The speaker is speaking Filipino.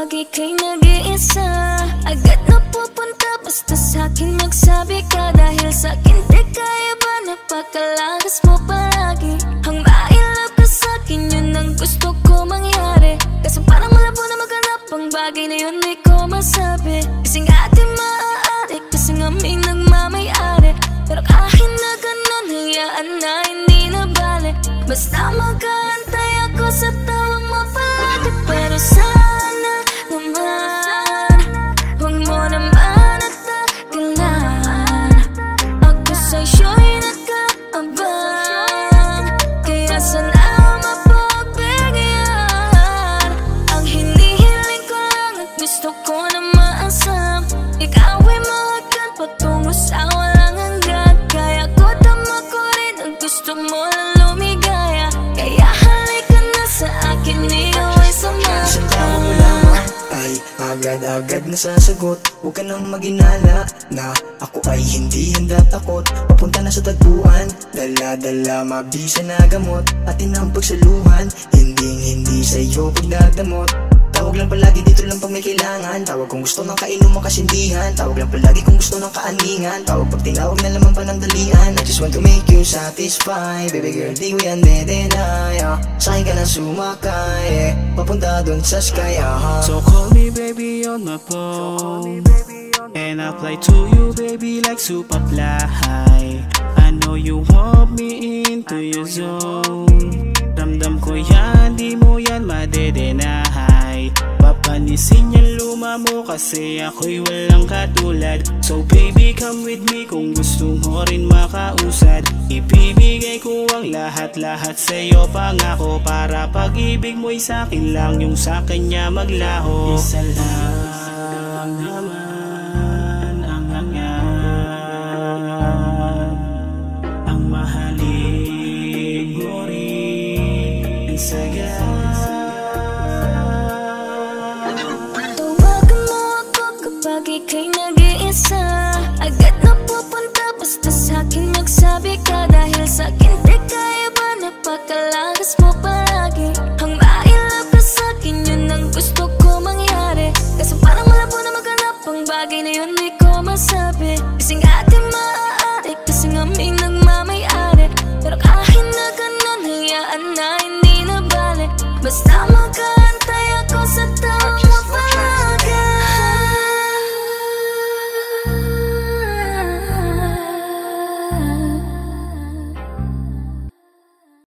lagi kay nag-iisa. Agad na pupunta basta sa'kin magsabi ka. Dahil sa'kin di kaya ba napakalagas mo palagi. Ang mailap ka sa'kin yun ang gusto ko mangyari. Kasi parang malabo na maghanap ang bagay na yun di ko masabi. Kasi nga di maaari, kasi nga may nagmamayari. Pero kahit na ganun, hayaan na hindi na bale. Basta mag-aantay ako sa tawag mo palagi. Pero sana naman, huwag mo naman at tagalan. Ako sa'yo'y nag-aabang, kaya sana mapagbigyan. Ang hinihiling ko lang at gusto ko na maasam. Ikaw ay mahagkan patungo sa walang hanggan. Kaya ko tama ko rin ang gusto mo lang lumigaya. Kaya halika na sa akin, ikaw ay sama. Isang tawag mo lamang ay agad-agad na sasagot. Huwag ka nang maginala na ako ay hindi handa takot. Papunta na sa tagpuan, dala-dala mabisa na gamot. Atin ang pagsaluhan, hindi sa'yo pagdadamot. Tawag lang palagi dito lang pag may kailangan. Tawag kung gusto ng kainuman kasindihan. Tawag lang palagi kung gusto ng kaaningan. Tawag pag tinawag na lamang panandalian. I just want to make you satisfied. Baby girl, di ko yan de-deny. Sa'kin ka lang sumakay, papunta dun sa sky. So call me baby on my phone, and I fly to you baby like Superfly. I know you want me into your zone. Ramdam ko yan, di mo yan madedenay. Papanisin yung luma mo kasi ako'y walang katulad. So baby come with me kung gusto mo rin makausad. Ibibigay ko ang lahat-lahat sa'yo, pangako. Para pag-ibig mo'y sa'kin lang, yung sa kanya maglaho. Isa lang naman